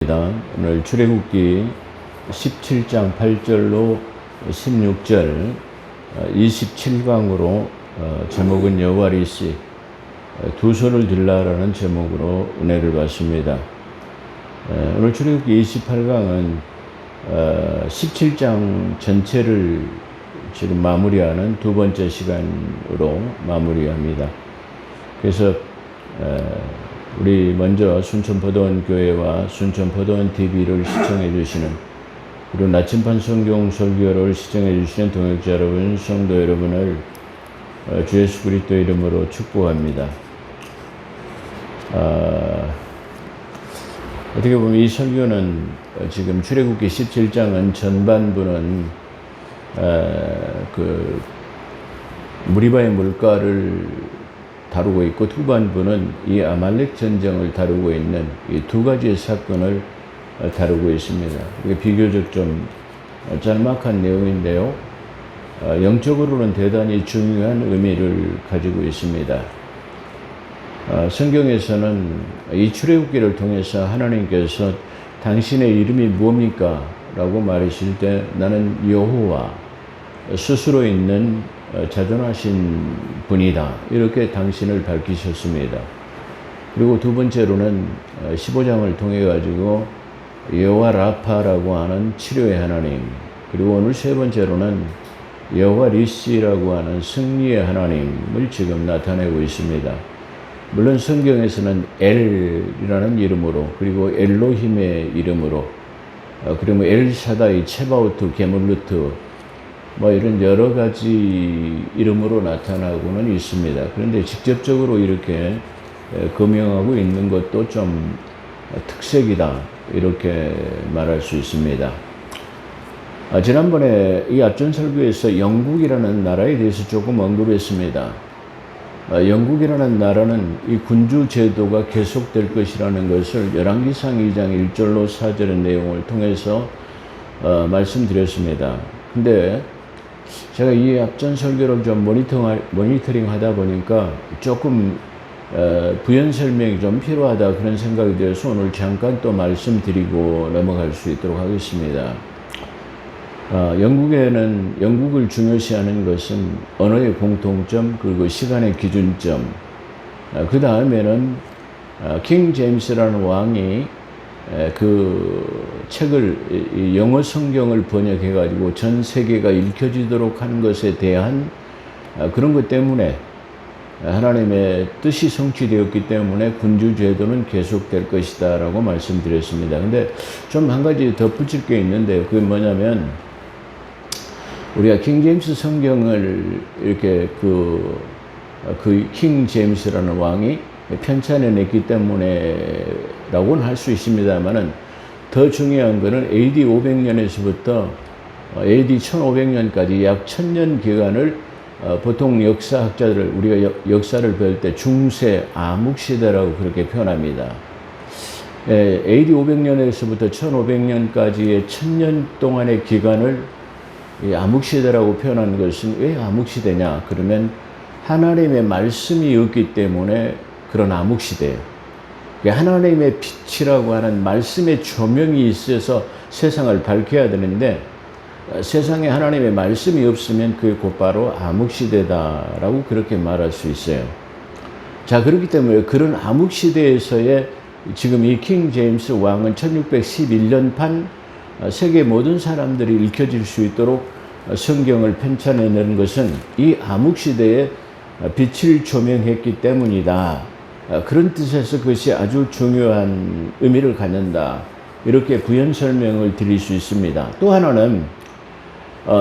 오늘 출애굽기 17장 8절로 16절 27강으로 제목은 여호와리시 두 손을 들라라는 제목으로 은혜를 받습니다. 오늘 출애굽기 28강은 17장 전체를 지금 마무리하는 두 번째 시간으로 마무리합니다. 그래서 우리 먼저 순천포도원 교회와 순천포도원 TV를 시청해 주시는, 그리고 나침반 성경 설교를 시청해 주시는 동역자 여러분, 성도 여러분을 주 예수 그리스도 이름으로 축복합니다. 어떻게 보면 이 설교는 지금 출애굽기 17장은 전반부는 그 무리바의 물가를 다루고 있고, 후반부는 이 아말렉 전쟁을 다루고 있는 이 두 가지의 사건을 다루고 있습니다. 이게 비교적 좀 짤막한 내용인데요, 영적으로는 대단히 중요한 의미를 가지고 있습니다. 성경에서는 이 출애굽기를 통해서 하나님께서 당신의 이름이 무엇입니까? 라고 말하실 때 나는 여호와, 스스로 있는 자존하신 분이다, 이렇게 당신을 밝히셨습니다. 그리고 두 번째로는 15장을 통해 가지고 여호와 라파라고 하는 치료의 하나님, 그리고 오늘 세 번째로는 여호와 리시라고 하는 승리의 하나님을 지금 나타내고 있습니다. 물론 성경에서는 엘이라는 이름으로, 그리고 엘로힘의 이름으로, 그리고 엘샤다이, 체바우트, 게물루트, 이런 여러 가지 이름으로 나타나고는 있습니다. 그런데 직접적으로 이렇게 거명하고 있는 것도 좀 특색이다, 이렇게 말할 수 있습니다. 지난번에 이 앞전 설교에서 영국이라는 나라에 대해서 조금 언급했습니다. 영국이라는 나라는 이 군주 제도가 계속될 것이라는 것을 열왕기상 2장 1절로 4절의 내용을 통해서 말씀드렸습니다. 근데 제가 이 앞전 설교를 좀 모니터링 하다 보니까 조금 부연 설명이 좀 필요하다, 그런 생각이 들어서 오늘 잠깐 또 말씀드리고 넘어갈 수 있도록 하겠습니다. 영국을 중요시하는 것은 언어의 공통점, 그리고 시간의 기준점, 그 다음에는 킹 제임스라는 왕이 그 책을, 영어 성경을 번역해 가지고 전 세계가 읽혀지도록 하는 것에 대한 그런 것 때문에, 하나님의 뜻이 성취되었기 때문에 군주 제도는 계속될 것이다 라고 말씀드렸습니다. 근데 좀 한 가지 덧붙일 게 있는데, 그게 뭐냐면, 우리가 킹 제임스 성경을 이렇게 그 킹 제임스라는 왕이 편찬해냈기 때문에 라고는 할 수 있습니다만은, 더 중요한 것은 AD 500년에서부터 AD 1500년까지 약 1000년 기간을 보통 역사학자들, 우리가 역사를 배울 때 중세 암흑시대라고 그렇게 표현합니다. AD 500년에서부터 1500년까지의 1000년 동안의 기간을 이 암흑시대라고 표현한 것은, 왜 암흑시대냐? 그러면 하나님의 말씀이 없기 때문에 그런 암흑시대예요. 하나님의 빛이라고 하는 말씀의 조명이 있어서 세상을 밝혀야 되는데, 세상에 하나님의 말씀이 없으면 그게 곧바로 암흑시대다라고 그렇게 말할 수 있어요. 자, 그렇기 때문에 그런 암흑시대에서의 지금 이 킹 제임스 왕은 1611년판 세계 모든 사람들이 읽혀질 수 있도록 성경을 편찬해내는 것은 이 암흑시대에 빛을 조명했기 때문이다, 그런 뜻에서 그것이 아주 중요한 의미를 갖는다, 이렇게 부연 설명을 드릴 수 있습니다. 또 하나는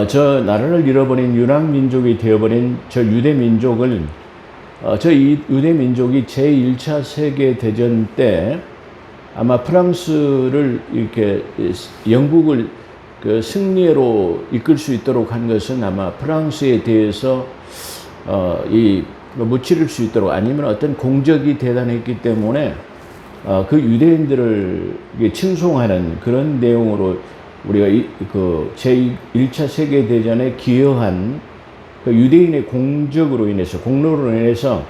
저 나라를 잃어버린 유랑민족이 되어버린 저 유대민족을, 저 유대민족이 제1차 세계대전 때 아마 프랑스를 이렇게, 영국을 그 승리로 이끌 수 있도록 한 것은 아마 프랑스에 대해서 무찌를 수 있도록, 아니면 어떤 공적이 대단했기 때문에 그 유대인들을 칭송하는 그런 내용으로 우리가 그 제1차 세계대전에 기여한 그 유대인의 공적으로 인해서, 공로로 인해서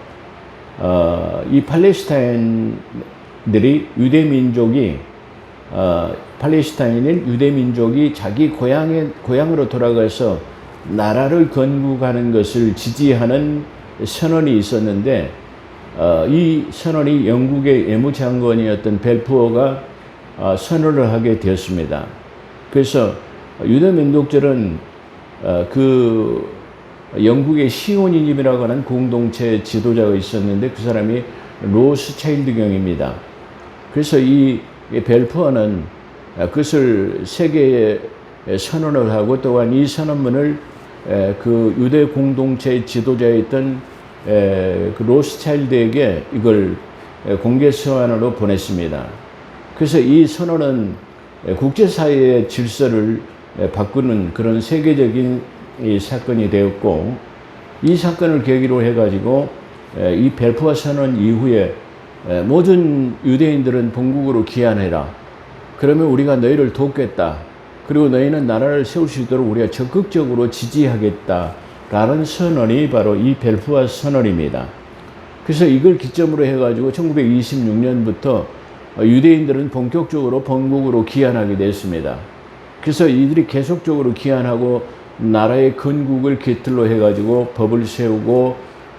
이 팔레스타인들이, 유대민족이 팔레스타인인 유대 민족이 자기 고향으로 돌아가서 나라를 건국하는 것을 지지하는 선언이 있었는데, 이 선언이 영국의 외무장관이었던 벨푸어가 선언을 하게 되었습니다. 그래서 유대 민족들은 그 영국의 시온이님이라고 하는 공동체 지도자가 있었는데, 그 사람이 로스차일드 경입니다. 그래서 이 벨푸어는 그것을 세계에 선언을 하고, 또한 이 선언문을 그 유대 공동체의 지도자였던 그 로스차일드에게 이걸 공개 서한으로 보냈습니다. 그래서 이 선언은 국제사회의 질서를 바꾸는 그런 세계적인 이 사건이 되었고, 이 사건을 계기로 해가지고 이 벨푸어 선언 이후에 모든 유대인들은 본국으로 귀환해라. 그러면 우리가 너희를 돕겠다. 그리고 너희는 나라를 세울 수 있도록 우리가 적극적으로 지지하겠다라는 선언이 바로 이 벨푸어 선언입니다. 그래서 이걸 기점으로 해가지고 1926년부터 유대인들은 본격적으로 본국으로 귀환하게 됐습니다. 그래서 이들이 계속적으로 귀환하고 나라의 건국을 깃들로 해가지고 법을 세우고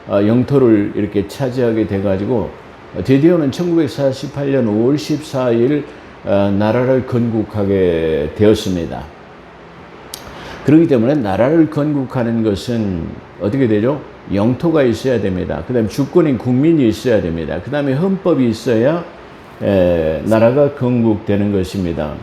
영토를 이렇게 차지하게 돼가지고 드디어는 1948년 5월 14일 나라를 건국하게 되었습니다. 그렇기 때문에 나라를 건국하는 것은 어떻게 되죠? 영토가 있어야 됩니다. 그 다음에 주권인 국민이 있어야 됩니다. 그 다음에 헌법이 있어야 나라가 건국되는 것입니다.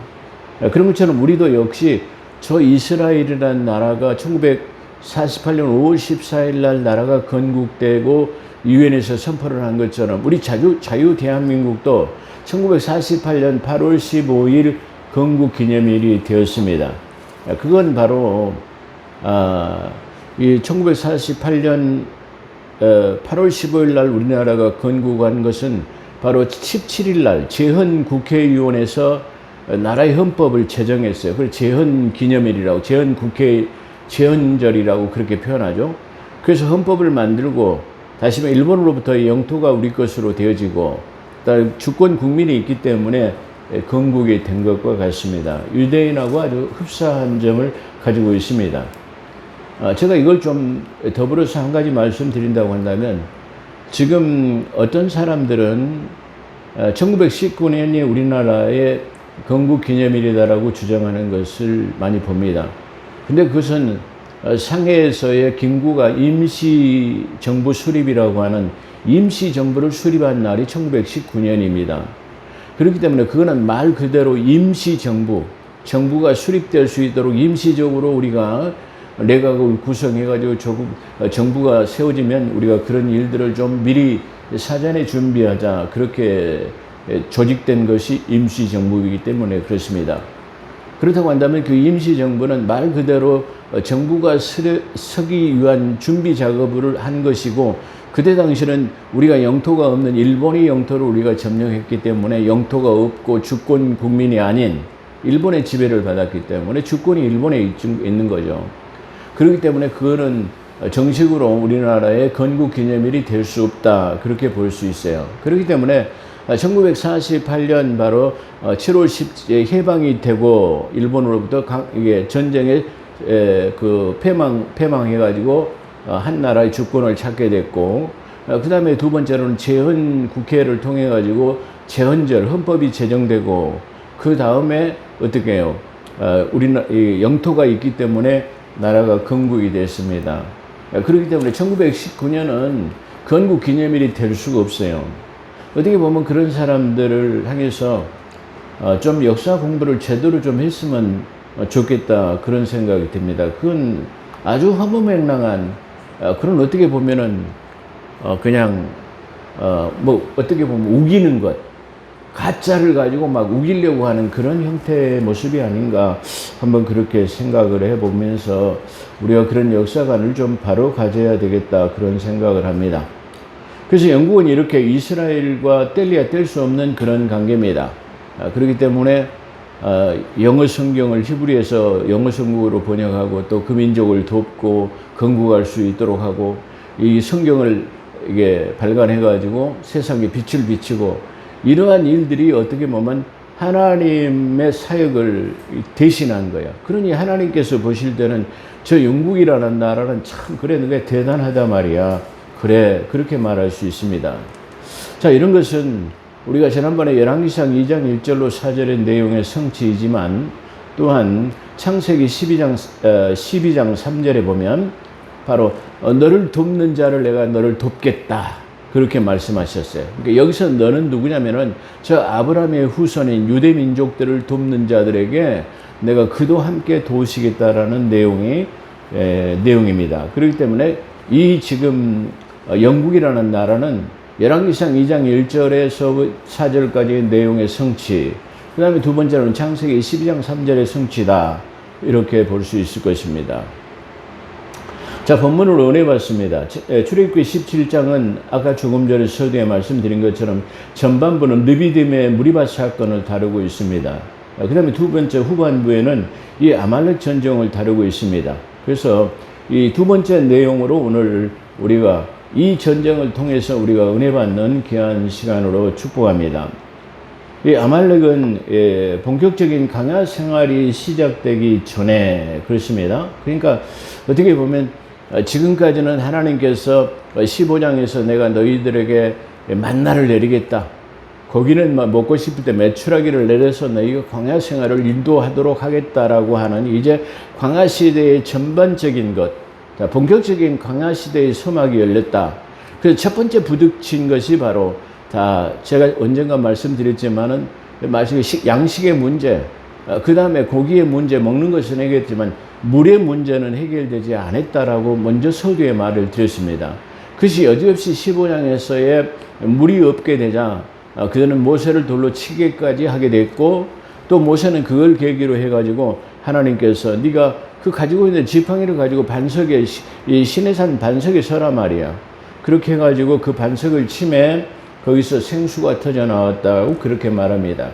그런 것처럼 우리도 역시 저 이스라엘이라는 나라가 1948년 5월 14일 날 나라가 건국되고 유엔에서 선포를 한 것처럼 우리 자유 대한민국도 1948년 8월 15일 건국 기념일이 되었습니다. 그건 바로 이 1948년 8월 15일 날 우리나라가 건국한 것은 바로 17일 날 제헌 국회의원에서 나라의 헌법을 제정했어요. 그걸 제헌 기념일이라고, 제헌 국회 제헌절이라고 그렇게 표현하죠. 그래서 헌법을 만들고 다시 말해 일본으로부터 영토가 우리 것으로 되어지고 주권 국민이 있기 때문에 건국이 된 것과 같습니다. 유대인하고 아주 흡사한 점을 가지고 있습니다. 제가 이걸 좀 더불어서 한 가지 말씀드린다고 한다면, 지금 어떤 사람들은 1919년이 우리나라의 건국 기념일이다라고 주장하는 것을 많이 봅니다. 근데 그것은 상해에서의 김구가 임시정부 수립이라고 하는 임시정부를 수립한 날이 1919년입니다. 그렇기 때문에 그거는 말 그대로 임시정부, 정부가 수립될 수 있도록 임시적으로 우리가 내각을 구성해가지고 정부가 세워지면 우리가 그런 일들을 좀 미리 사전에 준비하자, 그렇게 조직된 것이 임시정부이기 때문에 그렇습니다. 그렇다고 한다면 그 임시정부는 말 그대로 정부가 서기 위한 준비 작업을 한 것이고, 그때 당시는 우리가 영토가 없는 일본의 영토를 우리가 점령했기 때문에 영토가 없고 주권 국민이 아닌 일본의 지배를 받았기 때문에 주권이 일본에 있는 거죠. 그렇기 때문에 그거는 정식으로 우리나라의 건국 기념일이 될 수 없다, 그렇게 볼 수 있어요. 그렇기 때문에 1948년 바로 7월 10일 해방이 되고 일본으로부터 이게 전쟁에 패망해가지고 한 나라의 주권을 찾게 됐고, 그 다음에 두 번째로는 제헌 국회를 통해 가지고 제헌절 헌법이 제정되고, 그 다음에 어떻게 해요? 영토가 있기 때문에 나라가 건국이 됐습니다. 그렇기 때문에 1919년은 건국 기념일이 될 수가 없어요. 어떻게 보면 그런 사람들을 향해서 좀 역사 공부를 제대로 좀 했으면 좋겠다, 그런 생각이 듭니다. 그건 아주 허무맹랑한 그런, 어떻게 보면은 그냥 뭐 어떻게 보면 우기는 것, 가짜를 가지고 막 우기려고 하는 그런 형태의 모습이 아닌가, 한번 그렇게 생각을 해보면서 우리가 그런 역사관을 좀 바로 가져야 되겠다, 그런 생각을 합니다. 그래서 영국은 이렇게 이스라엘과 뗄래야 뗄 수 없는 그런 관계입니다. 그렇기 때문에 영어 성경을 히브리에서 영어 성국으로 번역하고 또 그 민족을 돕고 건국할 수 있도록 하고, 이 성경을 이게 발간해 가지고 세상에 빛을 비치고, 이러한 일들이 어떻게 보면 하나님의 사역을 대신한 거야. 그러니 하나님께서 보실 때는 저 영국이라는 나라는 참 그래 너가 대단하다 말이야. 그래 그렇게 말할 수 있습니다. 자, 이런 것은 우리가 지난번에 열왕기상 2장 1절로 4절의 내용의 성취이지만 또한 창세기 12장 3절에 보면 바로 너를 돕는 자를 내가 너를 돕겠다. 그렇게 말씀하셨어요. 그러니까 여기서 너는 누구냐면은 저 아브라함의 후손인 유대 민족들을 돕는 자들에게 내가 그도 함께 도우시겠다라는 내용입니다. 그렇기 때문에 이 지금 영국이라는 나라는 열왕기상 2장 1절에서 4절까지의 내용의 성취, 그 다음에 두 번째로는 창세기 12장 3절의 성취다. 이렇게 볼 수 있을 것입니다. 자, 본문을 은혜받습니다. 출애굽기 17장은 아까 조금 전에 서두에 말씀드린 것처럼 전반부는 느비딤의 무리바 사건을 다루고 있습니다. 그 다음에 두 번째 후반부에는 이 아말렉 전쟁을 다루고 있습니다. 그래서 이 두 번째 내용으로 오늘 우리가 이 전쟁을 통해서 우리가 은혜받는 귀한 시간으로 축복합니다. 이 아말렉은 본격적인 광야 생활이 시작되기 전에 그렇습니다. 그러니까 어떻게 보면 지금까지는 하나님께서 15장에서 내가 너희들에게 만나를 내리겠다. 거기는 먹고 싶을 때 메추라기를 내려서 너희가 광야 생활을 인도하도록 하겠다라고 하는 이제 광야 시대의 전반적인 것, 본격적인 광야 시대의 서막이 열렸다. 그래서 첫 번째 부딪힌 것이 바로 다 제가 언젠가 말씀드렸지만은 양식의 문제, 그 다음에 고기의 문제, 먹는 것은 해결했지만 물의 문제는 해결되지 않았다라고 먼저 서두에 말을 드렸습니다. 그것이 여지없이 15장에서의 물이 없게 되자 그들은 모세를 돌로 치게까지 하게 됐고, 또 모세는 그걸 계기로 해가지고 하나님께서 네가 그 가지고 있는 지팡이를 가지고 반석에 이 시내산 반석에 서라 말이야. 그렇게 해가지고 그 반석을 치매 거기서 생수가 터져 나왔다고 그렇게 말합니다.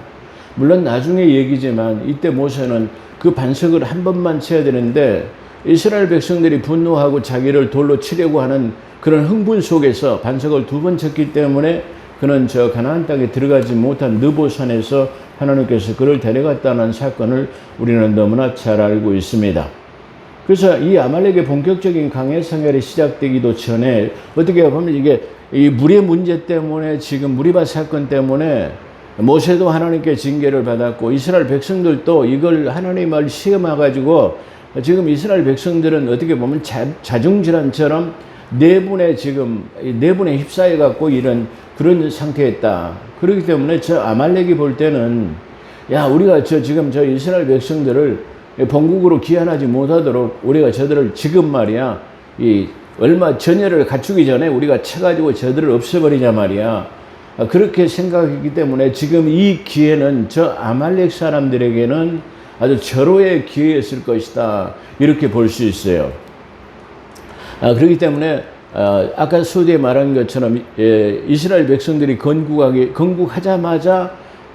물론 나중에 얘기지만 이때 모세는 그 반석을 한 번만 쳐야 되는데 이스라엘 백성들이 분노하고 자기를 돌로 치려고 하는 그런 흥분 속에서 반석을 두 번 쳤기 때문에 그는 저 가나안 땅에 들어가지 못한 느보산에서 하나님께서 그를 데려갔다는 사건을 우리는 너무나 잘 알고 있습니다. 그래서 이 아말렉의 본격적인 광야 생활이 시작되기도 전에 어떻게 보면 이게 이 물의 문제 때문에 지금 무리바 사건 때문에 모세도 하나님께 징계를 받았고 이스라엘 백성들도 이걸 하나님을 시험해가지고 지금 이스라엘 백성들은 어떻게 보면 자중질환처럼 내분에 휩싸여갖고 이런 그런 상태였다. 그렇기 때문에 저 아말렉이 볼 때는 야, 우리가 지금 저 이스라엘 백성들을 본국으로 귀환하지 못하도록 우리가 저들을 지금 말이야 얼마 전열을 갖추기 전에 우리가 쳐가지고 저들을 없애버리자 말이야. 그렇게 생각했기 때문에 지금 이 기회는 저 아말렉 사람들에게는 아주 절호의 기회였을 것이다. 이렇게 볼 수 있어요. 그렇기 때문에 아까 서두에 말한 것처럼 이스라엘 백성들이 건국하자마자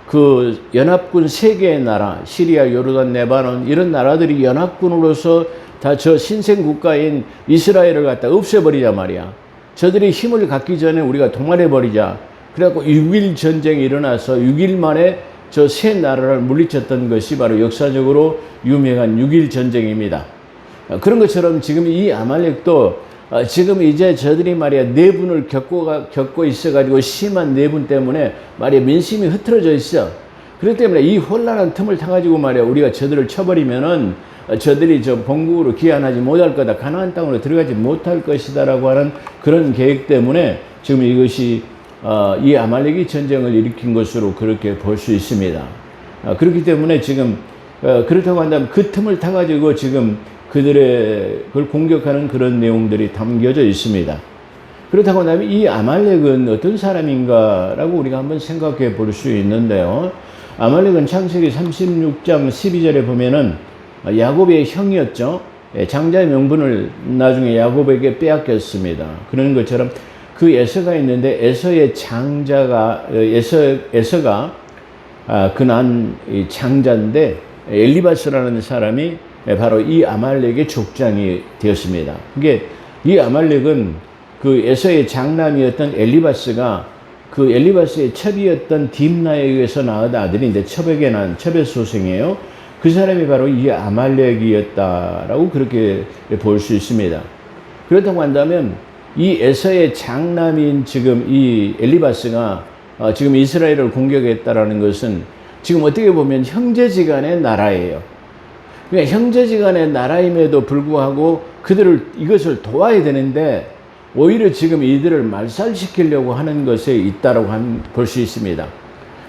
그 연합군 3개의 나라, 시리아, 요르단, 레바논 이런 나라들이 연합군으로서 다 저 신생 국가인 이스라엘을 갖다 없애버리자 말이야. 저들이 힘을 갖기 전에 우리가 동원해버리자. 그래갖고 6.1 전쟁이 일어나서 6일 만에 저 세 나라를 물리쳤던 것이 바로 역사적으로 유명한 6.1 전쟁입니다. 그런 것처럼 지금 이 아말렉도 지금 이제 저들이 말이야 내분을 겪고 있어가지고 심한 내분 때문에 말이야 민심이 흐트러져 있어. 그렇기 때문에 이 혼란한 틈을 타가지고 말이야 우리가 저들을 쳐버리면은 저들이 저 본국으로 귀환하지 못할 거다. 가나안 땅으로 들어가지 못할 것이다라고 하는 그런 계획 때문에 지금 이것이 이 아말렉이 전쟁을 일으킨 것으로 그렇게 볼 수 있습니다. 그렇기 때문에 지금 그렇다고 한다면 그 틈을 타가지고 지금 그걸 공격하는 그런 내용들이 담겨져 있습니다. 그렇다고 한다면 이 아말렉은 어떤 사람인가라고 우리가 한번 생각해 볼 수 있는데요. 아말렉은 창세기 36장 12절에 보면은 야곱의 형이었죠. 장자의 명분을 나중에 야곱에게 빼앗겼습니다. 그런 것처럼 그 에서가 있는데 에서의 장자가 에서가 그난 장자인데 엘리바스라는 사람이 바로 이 아말렉의 족장이 되었습니다. 그게 이 아말렉은 그 에서의 장남이었던 엘리바스가 그 엘리바스의 첩이었던 딥나에 의해서 낳은 아들인데 첩에게 난 첩의 소생이에요. 그 사람이 바로 이 아말렉이었다라고 그렇게 볼 수 있습니다. 그렇다고 한다면 이 에서의 장남인 지금 이 엘리바스가 지금 이스라엘을 공격했다라는 것은 지금 어떻게 보면 형제지간의 나라예요. 그러니까 형제지간의 나라임에도 불구하고 이것을 도와야 되는데 오히려 지금 이들을 말살시키려고 하는 것에 있다라고 볼 수 있습니다.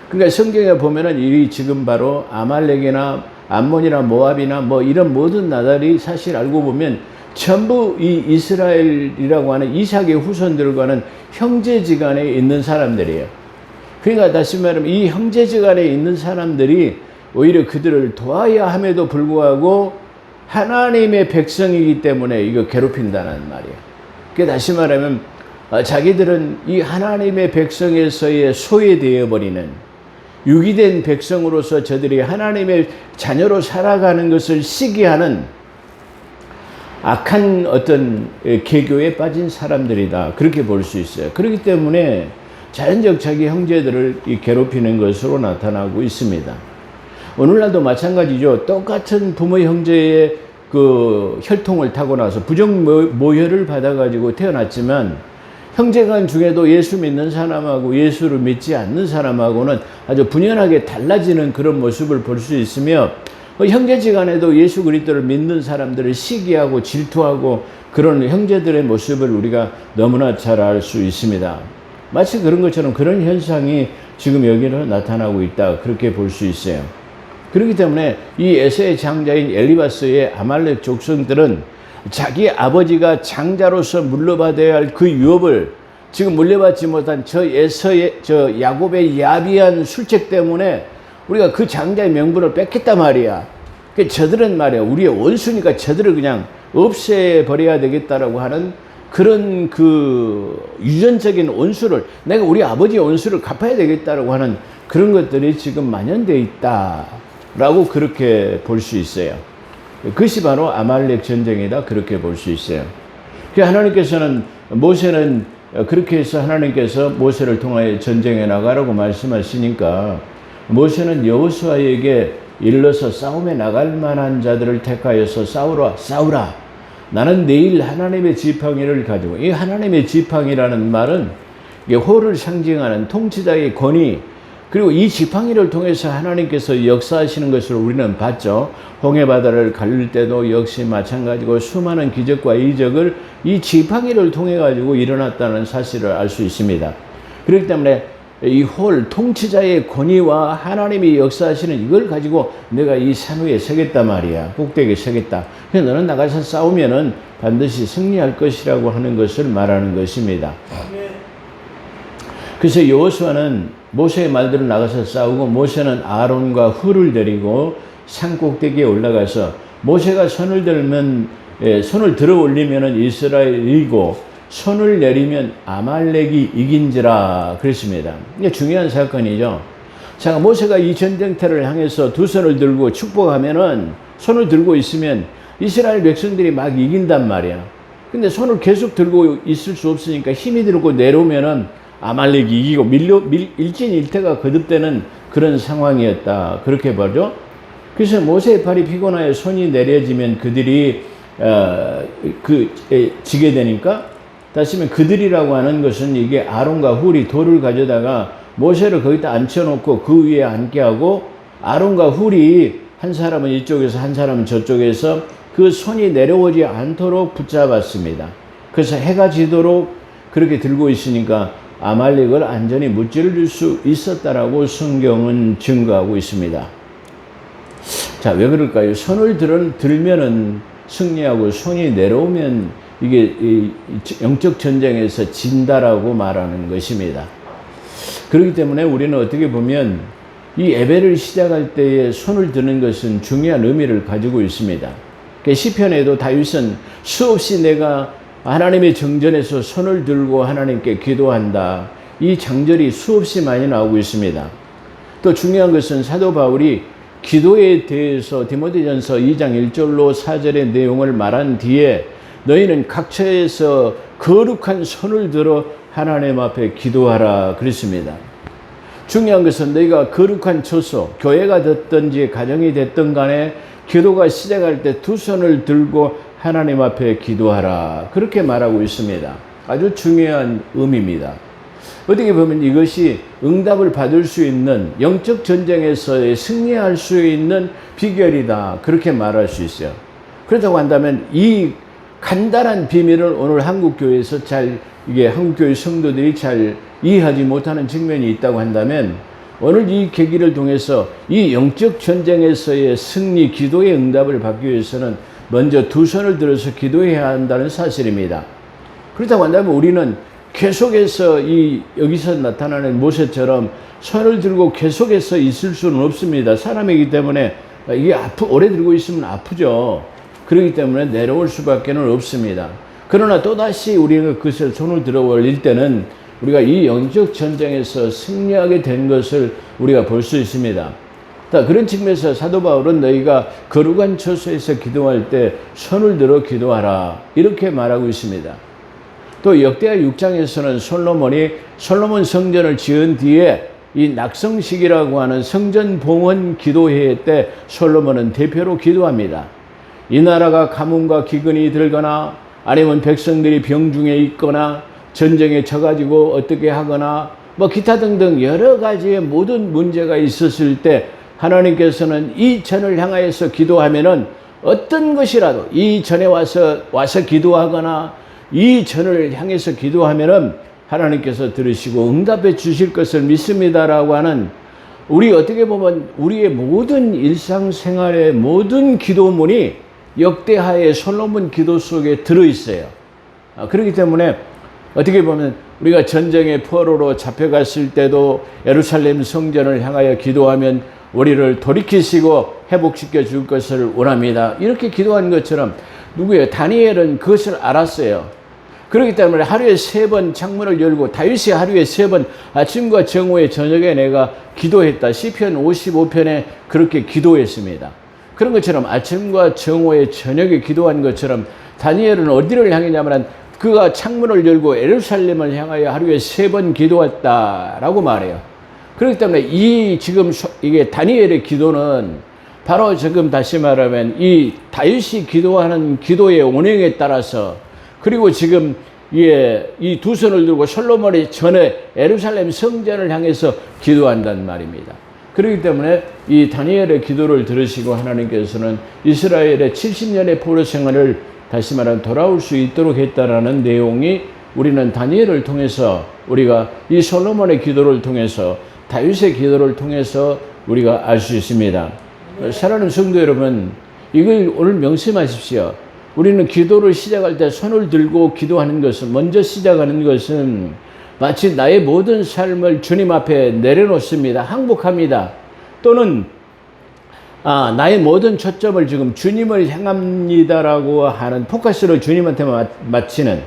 그러니까 성경에 보면은 이 지금 바로 아말렉이나 암몬이나 모압이나 뭐 이런 모든 나라들이 사실 알고 보면 전부 이 이스라엘이라고 하는 이삭의 후손들과는 형제지간에 있는 사람들이에요. 그러니까 다시 말하면 이 형제지간에 있는 사람들이 오히려 그들을 도와야 함에도 불구하고 하나님의 백성이기 때문에 이거 괴롭힌다는 말이에요. 그러니까 다시 말하면 자기들은 이 하나님의 백성에서의 소외되어 버리는 유기된 백성으로서 저들이 하나님의 자녀로 살아가는 것을 시기하는 악한 어떤 계교에 빠진 사람들이다. 그렇게 볼 수 있어요. 그렇기 때문에 자연적 자기 형제들을 괴롭히는 것으로 나타나고 있습니다. 오늘날도 마찬가지죠. 똑같은 부모 형제의 그 혈통을 타고 나서 부정 모혈을 받아가지고 태어났지만 형제간 중에도 예수 믿는 사람하고 예수를 믿지 않는 사람하고는 아주 분연하게 달라지는 그런 모습을 볼 수 있으며 형제지간에도 예수 그리스도를 믿는 사람들을 시기하고 질투하고 그런 형제들의 모습을 우리가 너무나 잘 알 수 있습니다. 마치 그런 것처럼 그런 현상이 지금 여기는 나타나고 있다. 그렇게 볼 수 있어요. 그렇기 때문에 이 에서의 장자인 엘리바스의 아말렉 족속들은 자기 아버지가 장자로서 물려받아야 할 그 유업을 지금 물려받지 못한 저 야곱의 야비한 술책 때문에 우리가 그 장자의 명분을 뺏겠단 말이야. 그러니까 저들은 말이야, 우리의 원수니까 저들을 그냥 없애버려야 되겠다라고 하는 그런 그 유전적인 원수를, 내가 우리 아버지의 원수를 갚아야 되겠다라고 하는 그런 것들이 지금 만연되어 있다라고 그렇게 볼 수 있어요. 그것이 바로 아말렉 전쟁이다. 그렇게 볼 수 있어요. 하나님께서는 모세는 그렇게 해서 하나님께서 모세를 통하여 전쟁에 나가라고 말씀하시니까 모세는 여호수아에게 일러서 싸움에 나갈 만한 자들을 택하여서 싸우라. 나는 내일 하나님의 지팡이를 가지고, 이 하나님의 지팡이라는 말은 호를 상징하는 통치자의 권위, 그리고 이 지팡이를 통해서 하나님께서 역사하시는 것을 우리는 봤죠. 홍해바다를 가릴 때도 역시 마찬가지고 수많은 기적과 이적을 이 지팡이를 통해 가지고 일어났다는 사실을 알 수 있습니다. 그렇기 때문에 이 통치자의 권위와 하나님이 역사하시는 이걸 가지고 내가 이 산 위에 서겠단 말이야. 꼭대기에 서겠다. 그래서 너는 나가서 싸우면은 반드시 승리할 것이라고 하는 것을 말하는 것입니다. 그래서 여호수아는 모세의 말대로 나가서 싸우고, 모세는 아론과 훌을 데리고 산 꼭대기에 올라가서 모세가 손을 들어 올리면은 이스라엘이고 손을 내리면 아말렉이 이긴지라 그랬습니다. 이게 중요한 사건이죠. 자, 모세가 이 전쟁터를 향해서 두 손을 들고 축복하면은, 손을 들고 있으면 이스라엘 백성들이 막 이긴단 말이야. 근데 손을 계속 들고 있을 수 없으니까 힘이 들고 내려오면은 아말렉이 이기고 일진일퇴가 거듭되는 그런 상황이었다. 그렇게 보죠. 그래서 모세의 팔이 피곤하여 손이 내려지면 그들이 지게 되니까, 다시면 그들이라고 하는 것은 이게 아론과 훌이 돌을 가져다가 모세를 거기다 앉혀놓고 그 위에 앉게 하고, 아론과 훌이 한 사람은 이쪽에서 한 사람은 저쪽에서 그 손이 내려오지 않도록 붙잡았습니다. 그래서 해가 지도록 그렇게 들고 있으니까 아말렉을 안전히 무찌를 수 있었다라고 성경은 증거하고 있습니다. 자, 왜 그럴까요? 손을 들면은 승리하고 손이 내려오면 이게 영적 전쟁에서 진다라고 말하는 것입니다. 그렇기 때문에 우리는 어떻게 보면 이 예배를 시작할 때에 손을 드는 것은 중요한 의미를 가지고 있습니다. 시편에도 다윗은 수없이 내가 하나님의 정전에서 손을 들고 하나님께 기도한다, 이 장절이 수없이 많이 나오고 있습니다. 또 중요한 것은 사도 바울이 기도에 대해서 디모데전서 2장 1절로 4절의 내용을 말한 뒤에 너희는 각처에서 거룩한 손을 들어 하나님 앞에 기도하라 그랬습니다. 중요한 것은 너희가 거룩한 처소, 교회가 됐든지 가정이 됐든 간에 기도가 시작할 때 두 손을 들고 하나님 앞에 기도하라. 그렇게 말하고 있습니다. 아주 중요한 의미입니다. 어떻게 보면 이것이 응답을 받을 수 있는 영적 전쟁에서 승리할 수 있는 비결이다. 그렇게 말할 수 있어요. 그렇다고 한다면 이 간단한 비밀을 오늘 한국교회에서 한국교회 성도들이 잘 이해하지 못하는 측면이 있다고 한다면 오늘 이 계기를 통해서 이 영적 전쟁에서의 승리, 기도의 응답을 받기 위해서는 먼저 두 손을 들어서 기도해야 한다는 사실입니다. 그렇다고 한다면 우리는 계속해서 여기서 나타나는 모세처럼 손을 들고 계속해서 있을 수는 없습니다. 사람이기 때문에 이게 오래 들고 있으면 아프죠. 그렇기 때문에 내려올 수밖에 없습니다. 그러나 또다시 우리가 그것을 손을 들어 올릴 때는 우리가 이 영적 전쟁에서 승리하게 된 것을 우리가 볼 수 있습니다. 그런 측면에서 사도 바울은 너희가 거룩한 처소에서 기도할 때 손을 들어 기도하라 이렇게 말하고 있습니다. 또 역대하 6장에서는 솔로몬 성전을 지은 뒤에 이 낙성식이라고 하는 성전 봉헌 기도회 때 솔로몬은 대표로 기도합니다. 이 나라가 가뭄과 기근이 들거나 아니면 백성들이 병중에 있거나 전쟁에 져가지고 어떻게 하거나 기타 등등 여러 가지의 모든 문제가 있었을 때 하나님께서는 이 전을 향하여서 기도하면은 어떤 것이라도 이 전에 와서 기도하거나 이 전을 향해서 기도하면은 하나님께서 들으시고 응답해 주실 것을 믿습니다라고 하는 우리 어떻게 보면 우리의 모든 일상생활의 모든 기도문이 역대하의 솔로몬 기도 속에 들어있어요. 그렇기 때문에 어떻게 보면 우리가 전쟁의 포로로 잡혀갔을 때도 예루살렘 성전을 향하여 기도하면 우리를 돌이키시고 회복시켜 줄 것을 원합니다. 이렇게 기도한 것처럼 누구예요? 다니엘은 그것을 알았어요. 그렇기 때문에 하루에 3번 창문을 열고 다윗이 하루에 3번 아침과 정오에 저녁에 내가 기도했다. 시편 55편에 그렇게 기도했습니다. 그런 것처럼 아침과 정오에 저녁에 기도한 것처럼 다니엘은 어디를 향했냐면 그가 창문을 열고 예루살렘을 향하여 하루에 3번 기도했다라고 말해요. 그렇기 때문에 이게 다니엘의 기도는 바로 지금 다시 말하면 이 다윗이 기도하는 기도의 원형에 따라서 그리고 지금 이 두 손을 들고 솔로몬이 전에 예루살렘 성전을 향해서 기도한다는 말입니다. 그렇기 때문에 이 다니엘의 기도를 들으시고 하나님께서는 이스라엘의 70년의 포로 생활을 다시 말하면 돌아올 수 있도록 했다라는 내용이 우리는 다니엘을 통해서 우리가 이 솔로몬의 기도를 통해서 다윗의 기도를 통해서 우리가 알 수 있습니다. 사랑하는 성도 여러분, 이걸 오늘 명심하십시오. 우리는 기도를 시작할 때 손을 들고 기도하는 것은 먼저 시작하는 것은 마치 나의 모든 삶을 주님 앞에 내려놓습니다. 항복합니다. 또는 나의 모든 초점을 지금 주님을 향합니다라고 하는 포커스를 주님한테 맞추는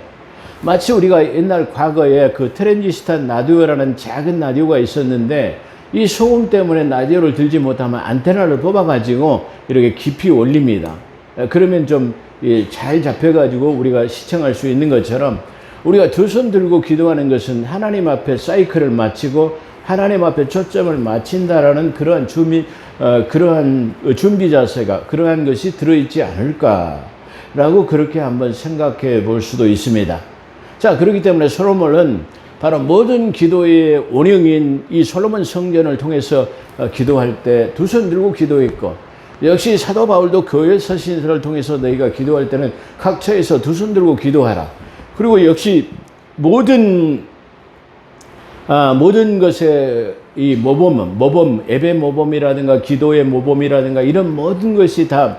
마치 우리가 옛날 과거에 그 트랜지스탄 라디오라는 작은 라디오가 있었는데 이 소음 때문에 라디오를 들지 못하면 안테나를 뽑아가지고 이렇게 깊이 올립니다. 그러면 좀 잘 잡혀가지고 우리가 시청할 수 있는 것처럼 우리가 두 손 들고 기도하는 것은 하나님 앞에 사이클을 마치고 하나님 앞에 초점을 맞춘다라는 그러한 준비 자세가 그러한 것이 들어있지 않을까라고 그렇게 한번 생각해 볼 수도 있습니다. 자, 그렇기 때문에 솔로몬은 바로 모든 기도의 원형인 이 솔로몬 성전을 통해서 기도할 때 두 손 들고 기도했고 역시 사도 바울도 교회 서신서를 통해서 너희가 기도할 때는 각처에서 두 손 들고 기도하라. 그리고 역시 모든 것의 이 모범, 예배 모범이라든가 기도의 모범이라든가 이런 모든 것이 다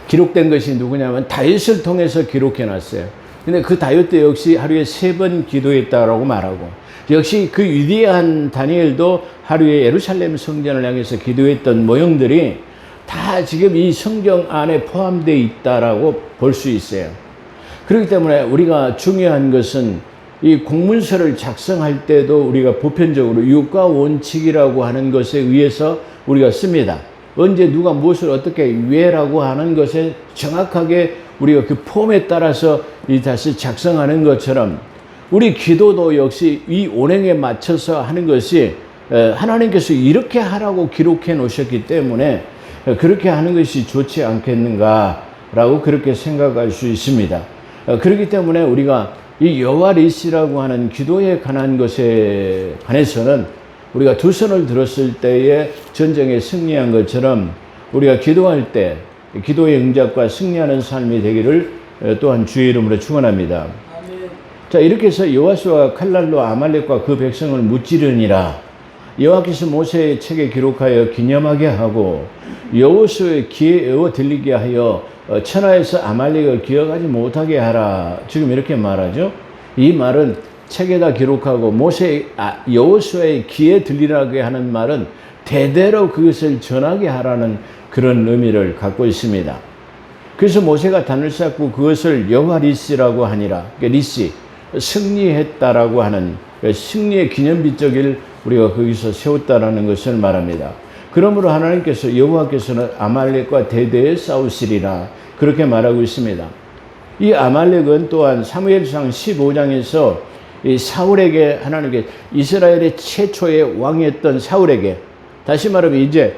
기록된 것이 누구냐면 다윗을 통해서 기록해 놨어요. 근데 그 다윗도 역시 하루에 3번 기도했다라고 말하고 역시 그 위대한 다니엘도 하루에 예루살렘 성전을 향해서 기도했던 모형들이 다 지금 이 성경 안에 포함되어 있다라고 볼 수 있어요. 그렇기 때문에 우리가 중요한 것은 이 공문서를 작성할 때도 우리가 보편적으로 유가 원칙이라고 하는 것에 의해서 우리가 씁니다. 언제 누가 무엇을 어떻게 왜라고 하는 것에 정확하게 우리가 그 폼에 따라서 다시 작성하는 것처럼 우리 기도도 역시 이 온행에 맞춰서 하는 것이 하나님께서 이렇게 하라고 기록해 놓으셨기 때문에 그렇게 하는 것이 좋지 않겠는가라고 그렇게 생각할 수 있습니다. 그렇기 때문에 우리가 이 여호와 니시라고 하는 기도에 관한 것에 관해서는 우리가 두 손을 들었을 때에 전쟁에 승리한 것처럼 우리가 기도할 때 기도의 응답과 승리하는 삶이 되기를 또한 주의 이름으로 축원합니다. 자, 이렇게 해서 여호수아가 칼날로 아말렉과 그 백성을 무찌르니라. 여호와께서 모세의 책에 기록하여 기념하게 하고 여호수아의 귀에 외워 들리게 하여 천하에서 아말렉을 기억하지 못하게 하라. 지금 이렇게 말하죠. 이 말은 책에다 기록하고 여호수아의 귀에 들리라게 하는 말은 대대로 그것을 전하게 하라는 그런 의미를 갖고 있습니다. 그래서 모세가 단을 쌓고 그것을 여호와 니시라고 하니라. 그러니까 니시, 승리했다라고 하는 승리의 기념비적을 우리가 거기서 세웠다라는 것을 말합니다. 그러므로 하나님께서 여호와께서는 아말렉과 대대에 싸우시리라 그렇게 말하고 있습니다. 이 아말렉은 또한 사무엘상 15장에서 이 사울에게 하나님께 이스라엘의 최초의 왕이었던 사울에게 다시 말하면 이제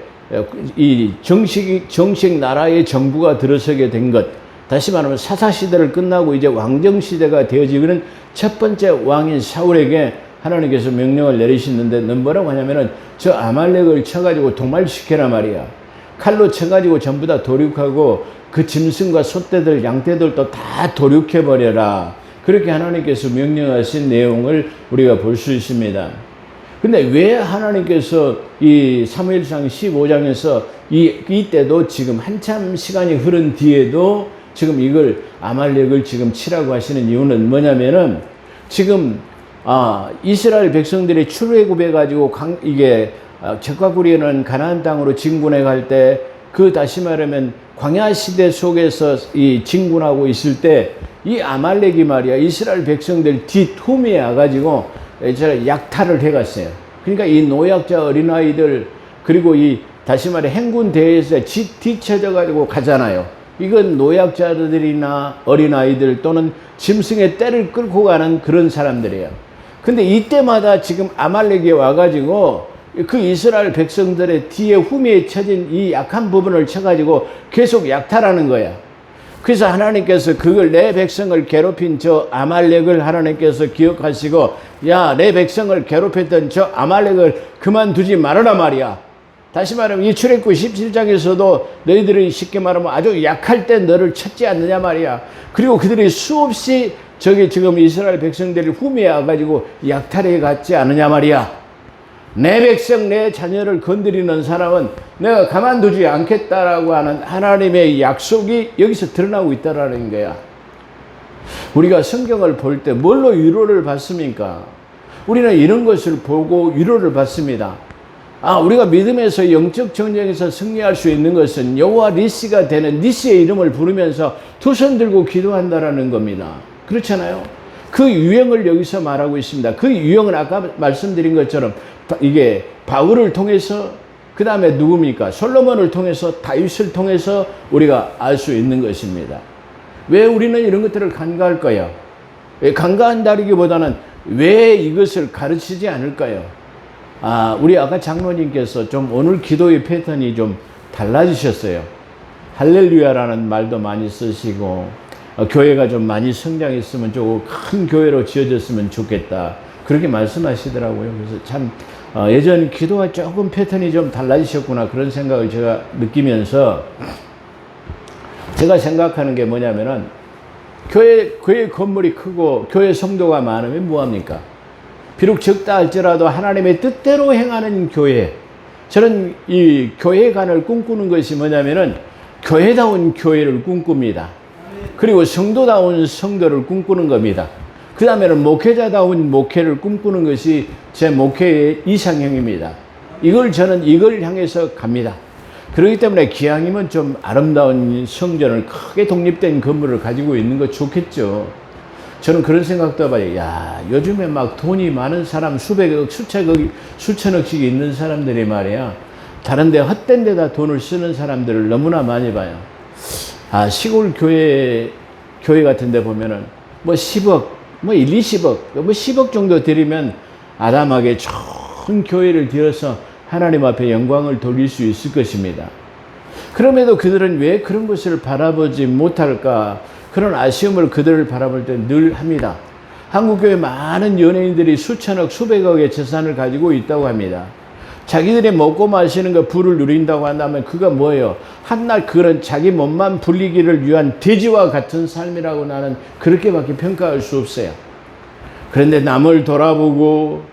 이 정식 나라의 정부가 들어서게 된 것, 다시 말하면 사사시대를 끝나고 이제 왕정시대가 되어지는 첫 번째 왕인 사울에게 하나님께서 명령을 내리시는데 넌 뭐라고 하냐면은 저 아말렉을 쳐가지고 도말시켜라 말이야. 칼로 쳐가지고 전부 다 도륙하고 그 짐승과 소떼들 양떼들도 다 도륙해버려라. 그렇게 하나님께서 명령하신 내용을 우리가 볼 수 있습니다. 근데 왜 하나님께서 이 사무엘상 15장에서 이때도 지금 한참 시간이 흐른 뒤에도 지금 이걸 아말렉을 지금 치라고 하시는 이유는 뭐냐면은 지금 이스라엘 백성들이 출애굽해 가지고 이게 적과구리는 가나안 땅으로 진군해 갈 때 그 다시 말하면 광야 시대 속에서 이 진군하고 있을 때 이 아말렉이 말이야 이스라엘 백성들 뒷후미에 와가지고 약탈을 해갔어요. 그러니까 이 노약자 어린아이들 그리고 이 다시 말해 행군 대회에서 뒤쳐져 가지고 가잖아요. 이건 노약자들이나 어린아이들 또는 짐승의 떼를 끌고 가는 그런 사람들이에요. 근데 이때마다 지금 아말렉이 와가지고 그 이스라엘 백성들의 뒤에 후미에 쳐진 이 약한 부분을 쳐가지고 계속 약탈하는 거야. 그래서 하나님께서 그걸 내 백성을 괴롭힌 저 아말렉을 하나님께서 기억하시고 야, 내 백성을 괴롭혔던 저 아말렉을 그만두지 말아라 말이야. 다시 말하면 이 출애굽 17장에서도 너희들이 쉽게 말하면 아주 약할 때 너를 쳤지 않느냐 말이야. 그리고 그들이 수없이 저기 지금 이스라엘 백성들이 후미에 와가지고 약탈해 갔지 않느냐 말이야. 내 백성 내 자녀를 건드리는 사람은 내가 가만두지 않겠다라고 하는 하나님의 약속이 여기서 드러나고 있다라는 거야. 우리가 성경을 볼 때 뭘로 위로를 받습니까? 우리는 이런 것을 보고 위로를 받습니다. 우리가 믿음에서 영적 전쟁에서 승리할 수 있는 것은 여호와 니시가 되는 니시의 이름을 부르면서 두 손 들고 기도한다라는 겁니다. 그렇잖아요. 그 유형을 여기서 말하고 있습니다. 그 유형은 아까 말씀드린 것처럼 이게 바울을 통해서 그 다음에 누굽니까? 솔로몬을 통해서 다윗을 통해서 우리가 알 수 있는 것입니다. 왜 우리는 이런 것들을 간과할까요? 간과한다기보다는 왜 이것을 가르치지 않을까요? 우리 아까 장로님께서 좀 오늘 기도의 패턴이 좀 달라지셨어요. 할렐루야라는 말도 많이 쓰시고 교회가 좀 많이 성장했으면 조금 큰 교회로 지어졌으면 좋겠다. 그렇게 말씀하시더라고요. 그래서 참 예전 기도가 조금 패턴이 좀 달라지셨구나 그런 생각을 제가 느끼면서 제가 생각하는 게 뭐냐면은 교회 건물이 크고 교회 성도가 많으면 뭐합니까? 비록 적다 할지라도 하나님의 뜻대로 행하는 교회. 저는 이 교회관을 꿈꾸는 것이 뭐냐면은 교회다운 교회를 꿈꿉니다. 그리고 성도다운 성도를 꿈꾸는 겁니다. 그 다음에는 목회자다운 목회를 꿈꾸는 것이 제 목회의 이상형입니다. 이걸 향해서 갑니다. 그렇기 때문에 기왕이면 좀 아름다운 성전을 크게 독립된 건물을 가지고 있는 거 좋겠죠. 저는 그런 생각도 해봐요. 야, 요즘에 막 돈이 많은 사람 수백억, 수천억씩 있는 사람들이 말이야. 다른데 헛된 데다 돈을 쓰는 사람들을 너무나 많이 봐요. 시골 교회 같은 데 보면은 뭐 10억, 뭐 1, 20억, 뭐 10억 정도 드리면 아담하게 좋은 교회를 들여서 하나님 앞에 영광을 돌릴 수 있을 것입니다. 그럼에도 그들은 왜 그런 것을 바라보지 못할까? 그런 아쉬움을 그들을 바라볼 때 늘 합니다. 한국교회 많은 연예인들이 수천억, 수백억의 재산을 가지고 있다고 합니다. 자기들이 먹고 마시는 거 부를 누린다고 한다면 그가 뭐예요? 한낱 그런 자기 몸만 불리기를 위한 돼지와 같은 삶이라고 나는 그렇게밖에 평가할 수 없어요. 그런데 남을 돌아보고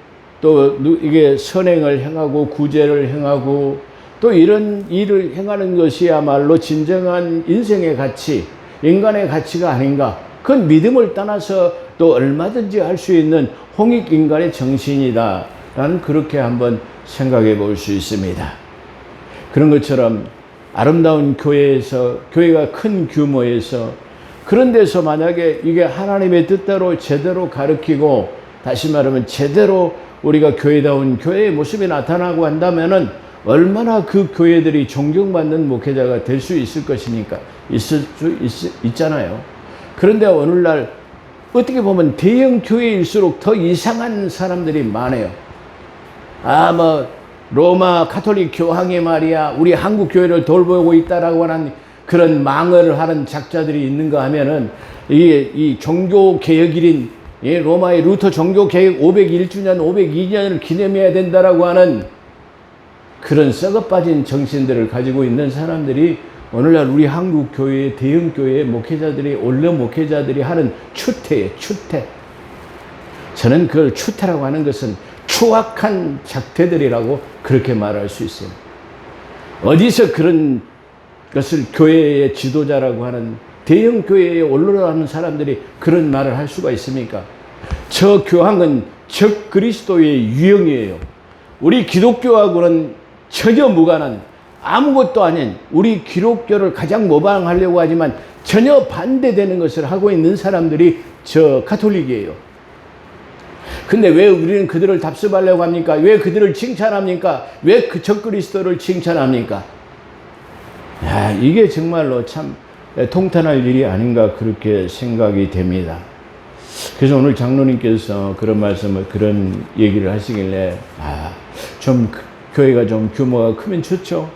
또 이게 선행을 행하고 구제를 행하고 또 이런 일을 행하는 것이야말로 진정한 인생의 가치, 인간의 가치가 아닌가. 그건 믿음을 떠나서 또 얼마든지 할 수 있는 홍익인간의 정신이다. 라는 그렇게 한번 생각해 볼 수 있습니다. 그런 것처럼 아름다운 교회에서, 교회가 큰 규모에서 그런 데서 만약에 이게 하나님의 뜻대로 제대로 가르치고 다시 말하면 제대로 우리가 교회다운 교회의 모습이 나타나고 한다면은 얼마나 그 교회들이 존경받는 목회자가 될 수 있을 것이니까 있잖아요. 그런데 오늘날 어떻게 보면 대형 교회일수록 더 이상한 사람들이 많아요. 로마 가톨릭 교황이 말이야, 우리 한국 교회를 돌보고 있다라고 하는 그런 망언을 하는 작자들이 있는가 하면은, 이 종교개혁일인, 로마의 루터 종교개혁 501주년, 502년을 기념해야 된다라고 하는 그런 썩어빠진 정신들을 가지고 있는 사람들이 오늘날 우리 한국 교회의 대형 교회의 목회자들이, 원로 목회자들이 하는 추태예요, 추태. 저는 그걸 추태라고 하는 것은 추악한 작태들이라고 그렇게 말할 수 있어요. 어디서 그런 것을 교회의 지도자라고 하는 대형 교회의 원로라고 하는 사람들이 그런 말을 할 수가 있습니까? 저 교황은 적 그리스도의 유형이에요. 우리 기독교하고는 전혀 무관한, 아무것도 아닌, 우리 기독교를 가장 모방하려고 하지만 전혀 반대되는 것을 하고 있는 사람들이 저 가톨릭이에요. 근데 왜 우리는 그들을 답습하려고 합니까? 왜 그들을 칭찬합니까? 왜 그 적그리스도를 칭찬합니까? 야, 이게 정말로 참 통탄할 일이 아닌가 그렇게 생각이 됩니다. 그래서 오늘 장로님께서 그런 말씀을, 그런 얘기를 하시길래 좀 교회가 좀 규모가 크면 좋죠.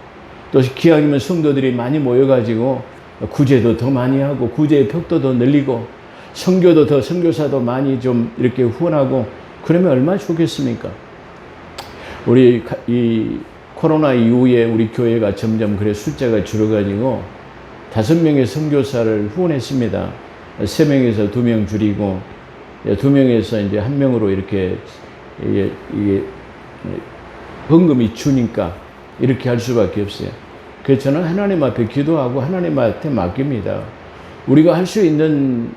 또 기왕이면 성도들이 많이 모여가지고 구제도 더 많이 하고 구제의 벽도 더 늘리고 선교도 더, 선교사도 많이 좀 이렇게 후원하고 그러면 얼마나 좋겠습니까? 우리 이 코로나 이후에 우리 교회가 점점 그래 숫자가 줄어가지고 5명의 선교사를 후원했습니다. 3명에서 2명 줄이고 2명에서 이제 1명으로 이렇게 이게 헌금이 주니까 이렇게 할 수밖에 없어요. 그래서 저는 하나님 앞에 기도하고 하나님한테 맡깁니다. 우리가 할 수 있는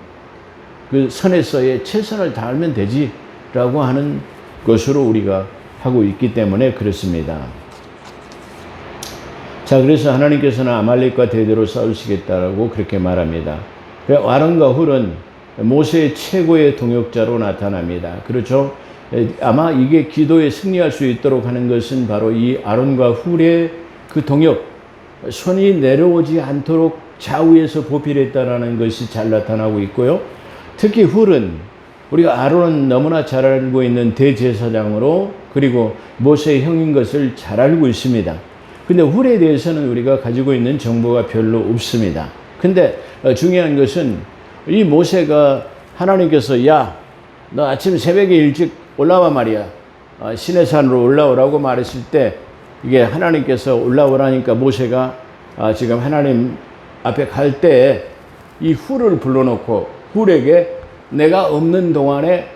그 선에서의 최선을 다하면 되지라고 하는 것으로 우리가 하고 있기 때문에 그렇습니다. 자, 그래서 하나님께서는 아말렉과 대대로 싸우시겠다라고 그렇게 말합니다. 아론과 훌은 모세의 최고의 동역자로 나타납니다. 그렇죠? 아마 이게 기도에 승리할 수 있도록 하는 것은 바로 이 아론과 훌의 그 동역, 손이 내려오지 않도록 좌우에서 보필했다라는 것이 잘 나타나고 있고요. 특히 훌은, 우리가 아론은 너무나 잘 알고 있는 대제사장으로, 그리고 모세의 형인 것을 잘 알고 있습니다. 근데 훌에 대해서는 우리가 가지고 있는 정보가 별로 없습니다. 근데 중요한 것은 이 모세가 하나님께서 야, 너 아침 새벽에 일찍 올라와 말이야. 시내산으로 올라오라고 말했을 때 이게 하나님께서 올라오라니까 모세가 지금 하나님 앞에 갈 때 이 훌을 불러놓고 훌에게 내가 없는 동안에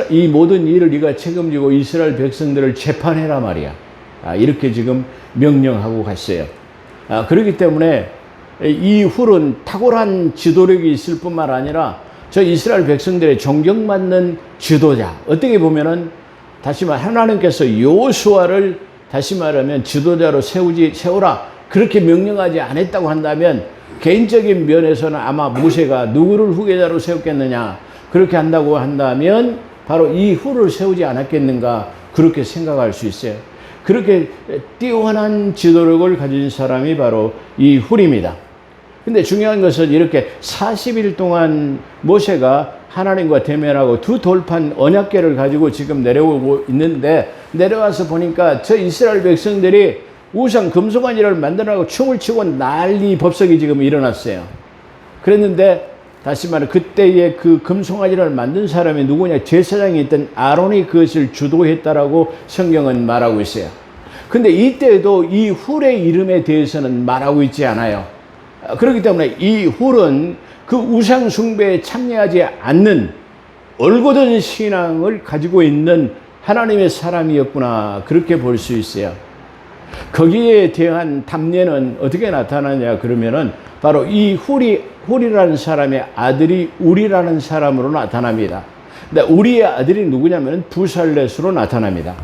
이 모든 일을 네가 책임지고 이스라엘 백성들을 재판해라 말이야. 이렇게 지금 명령하고 갔어요. 그렇기 때문에 이 훌은 탁월한 지도력이 있을 뿐만 아니라 저 이스라엘 백성들의 존경받는 지도자. 어떻게 보면은 다시 말 하나님께서 여호수아를 다시 말하면 지도자로 세우라 그렇게 명령하지 않았다고 한다면 개인적인 면에서는 아마 모세가 누구를 후계자로 세웠겠느냐 그렇게 한다고 한다면 바로 이 훌을 세우지 않았겠는가 그렇게 생각할 수 있어요. 그렇게 뛰어난 지도력을 가진 사람이 바로 이 훌입니다. 근데 중요한 것은 이렇게 40일 동안 모세가 하나님과 대면하고 두 돌판 언약궤를 가지고 지금 내려오고 있는데, 내려와서 보니까 저 이스라엘 백성들이 우상 금송아지를 만들라고 춤을 추고 난리 법석이 지금 일어났어요. 그랬는데 다시 말해 그때의 그 금송아지를 만든 사람이 누구냐? 제사장이 있던 아론이 그것을 주도했다라고 성경은 말하고 있어요. 근데 이때도 이 훌의 이름에 대해서는 말하고 있지 않아요. 그렇기 때문에 이 훌은 그 우상 숭배에 참여하지 않는 올곧은 신앙을 가지고 있는 하나님의 사람이었구나, 그렇게 볼 수 있어요. 거기에 대한 답례는 어떻게 나타나냐 그러면은 바로 이 훌이라는 사람의 아들이 우리라는 사람으로 나타납니다. 근데 우리의 아들이 누구냐면 부살렛으로 나타납니다.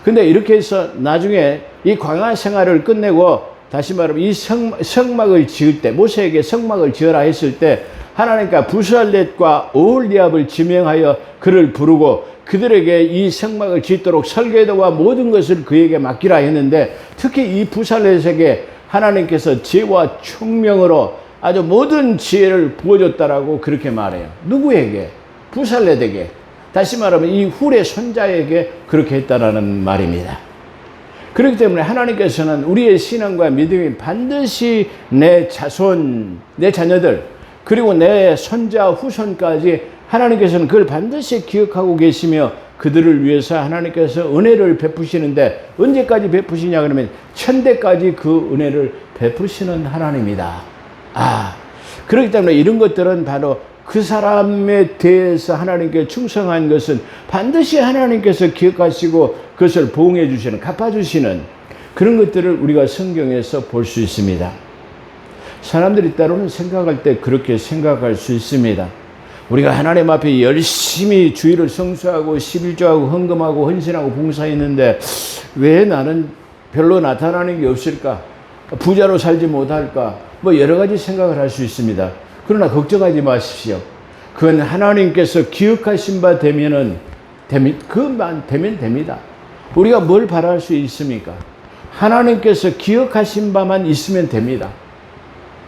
근데 이렇게 해서 나중에 이 광야 생활을 끝내고 다시 말하면 이 성막을 지을 때, 모세에게 성막을 지어라 했을 때 하나님과 부살렛과 오홀리압을 지명하여 그를 부르고 그들에게 이 성막을 짓도록 설계도와 모든 것을 그에게 맡기라 했는데, 특히 이 부살렛에게 하나님께서 지혜와 총명으로 아주 모든 지혜를 부어줬다라고 그렇게 말해요. 누구에게? 부살렛에게. 다시 말하면 이 훌의 손자에게 그렇게 했다라는 말입니다. 그렇기 때문에 하나님께서는 우리의 신앙과 믿음이 반드시 내 자손, 내 자녀들, 그리고 내 손자 후손까지 하나님께서는 그걸 반드시 기억하고 계시며 그들을 위해서 하나님께서 은혜를 베푸시는데, 언제까지 베푸시냐 그러면 천대까지 그 은혜를 베푸시는 하나님이다. 그렇기 때문에 이런 것들은 바로 그 사람에 대해서 하나님께 충성한 것은 반드시 하나님께서 기억하시고 그것을 보응해 주시는, 갚아주시는 그런 것들을 우리가 성경에서 볼 수 있습니다. 사람들이 때로는 생각할 때 그렇게 생각할 수 있습니다. 우리가 하나님 앞에 열심히 주일을 성수하고 11조하고 헌금하고 헌신하고 봉사했는데 왜 나는 별로 나타나는 게 없을까? 부자로 살지 못할까? 뭐 여러 가지 생각을 할 수 있습니다. 그러나 걱정하지 마십시오. 그건 하나님께서 기억하신 바 되면은 그만 되면 됩니다. 우리가 뭘 바랄 수 있습니까? 하나님께서 기억하신 바만 있으면 됩니다.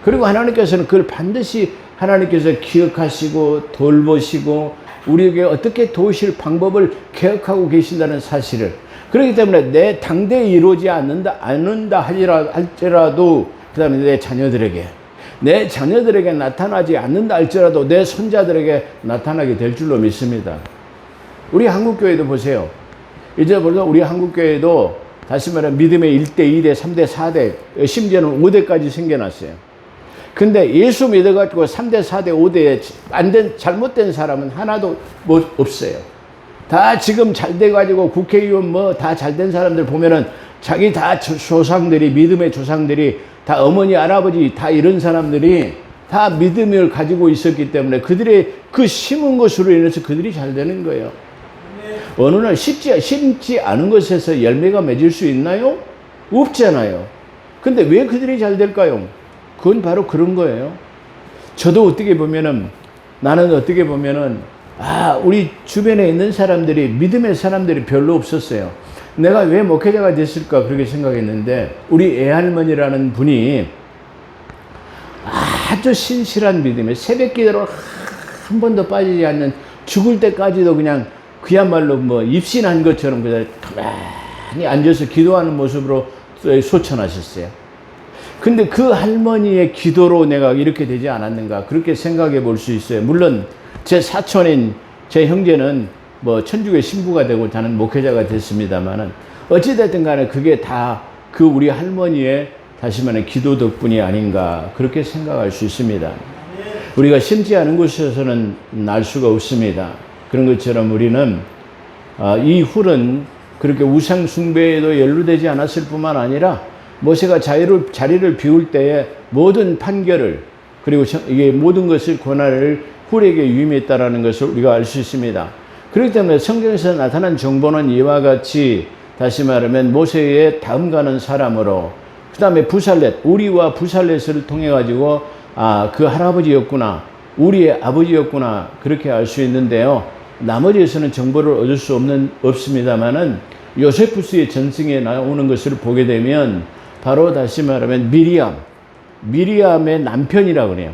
그리고 하나님께서는 그걸 반드시 하나님께서 기억하시고 돌보시고 우리에게 어떻게 도우실 방법을 계획하고 계신다는 사실을, 그렇기 때문에 내 당대에 이루어지지 않는다 할지라도 그 다음에 내 자녀들에게 나타나지 않는다 할지라도 내 손자들에게 나타나게 될 줄로 믿습니다. 우리 한국교회도 보세요. 이제 벌써 우리 한국교회도 다시 말하면 믿음의 1대, 2대, 3대, 4대, 심지어는 5대까지 생겨났어요. 근데 예수 믿어가지고 3대, 4대, 5대에 잘못된 사람은 하나도 없어요. 다 지금 잘 돼가지고 국회의원 다 잘된 사람들 보면은 자기 다 조상들이, 믿음의 조상들이 다 어머니, 할아버지 다 이런 사람들이 다 믿음을 가지고 있었기 때문에 그들의 그 심은 것으로 인해서 그들이 잘 되는 거예요. 어느 날 심지 않은 것에서 열매가 맺을 수 있나요? 없잖아요. 근데 왜 그들이 잘 될까요? 그건 바로 그런 거예요. 저도 어떻게 보면은, 나는 어떻게 보면은, 우리 주변에 있는 사람들이, 믿음의 사람들이 별로 없었어요. 내가 왜 목회자가 됐을까 그렇게 생각했는데, 우리 애할머니라는 분이 아주 신실한 믿음에 새벽 기도로 한 번도 빠지지 않는, 죽을 때까지도 그냥 그야말로 입신한 것처럼 그냥 가만히 앉아서 기도하는 모습으로 소천하셨어요. 근데 그 할머니의 기도로 내가 이렇게 되지 않았는가 그렇게 생각해 볼 수 있어요. 물론 제 사촌인 제 형제는 천주교 신부가 되고 저는 목회자가 됐습니다만은 어찌됐든 간에 그게 다 그 우리 할머니의 다시 말해 기도 덕분이 아닌가 그렇게 생각할 수 있습니다. 우리가 심지 않은 곳에서는 날 수가 없습니다. 그런 것처럼 우리는 이 훌은 그렇게 우상 숭배에도 연루되지 않았을 뿐만 아니라 모세가 자리를 비울 때에 모든 판결을, 그리고 이게 모든 것을 권한을 훌에게 유임했다라는 것을 우리가 알 수 있습니다. 그렇기 때문에 성경에서 나타난 정보는 이와 같이 다시 말하면 모세의 다음 가는 사람으로, 그 다음에 부살렛, 우리와 부살렛을 통해 가지고 그 할아버지였구나, 우리의 아버지였구나 그렇게 알 수 있는데요. 나머지에서는 정보를 얻을 수 없습니다만은 요세푸스의 전승에 나오는 것을 보게 되면 바로 다시 말하면 미리암, 미리암의 남편이라고 그래요.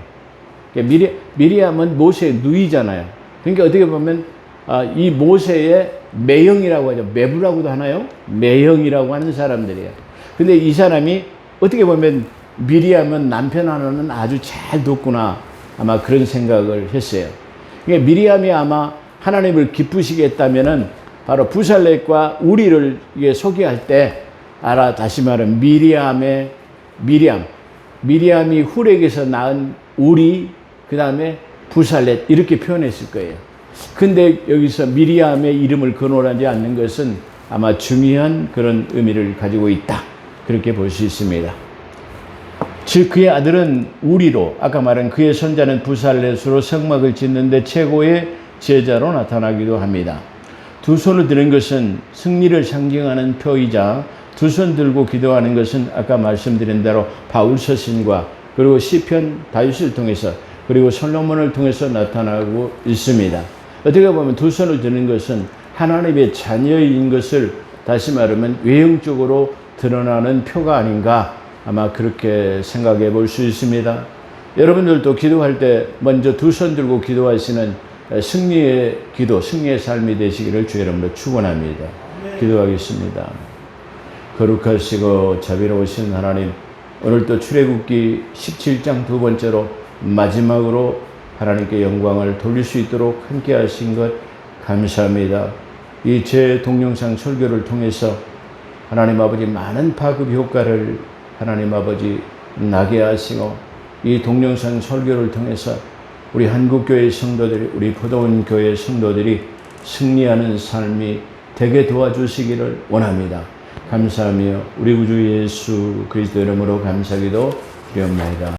미리암은 모세의 누이잖아요. 그러니까 어떻게 보면 이 모세의 매형이라고 하죠. 매부라고도 하나요? 매형이라고 하는 사람들이에요. 근데 이 사람이 어떻게 보면 미리암은 남편 하나는 아주 잘 뒀구나. 아마 그런 생각을 했어요. 그러니까 미리암이 아마 하나님을 기쁘시게 했다면은 바로 부살렛과 우리를 소개할 때 다시 말하면 미리암이 훌에게서 낳은 우리, 그 다음에 부살렛 이렇게 표현했을 거예요. 근데 여기서 미리암의 이름을 거론하지 않는 것은 아마 중요한 그런 의미를 가지고 있다. 그렇게 볼 수 있습니다. 즉 그의 아들은 우리로, 아까 말한 그의 손자는 부살렛으로 성막을 짓는데 최고의 제자로 나타나기도 합니다. 두 손을 드는 것은 승리를 상징하는 표이자 두 손 들고 기도하는 것은 아까 말씀드린 대로 바울 서신과 그리고 시편 다윗을 통해서 그리고 솔로몬을 통해서 나타나고 있습니다. 어떻게 보면 두 손을 드는 것은 하나님의 자녀인 것을 다시 말하면 외형적으로 드러나는 표가 아닌가 아마 그렇게 생각해 볼 수 있습니다. 여러분들도 기도할 때 먼저 두 손 들고 기도하시는 승리의 기도, 승리의 삶이 되시기를 주 여러분으로 축원합니다. 기도하겠습니다. 거룩하시고 자비로우신 하나님, 오늘도 출애굽기 17장 두 번째로 마지막으로 하나님께 영광을 돌릴 수 있도록 함께 하신 것 감사합니다. 이 제 동영상 설교를 통해서 하나님 아버지 많은 파급 효과를 하나님 아버지 나게 하시고 이 동영상 설교를 통해서 우리 한국교회 성도들이, 우리 포도원 교회 성도들이 승리하는 삶이 되게 도와주시기를 원합니다. 감사하며 우리 구주 예수 그리스도 이름으로 감사기도 드리옵나이다.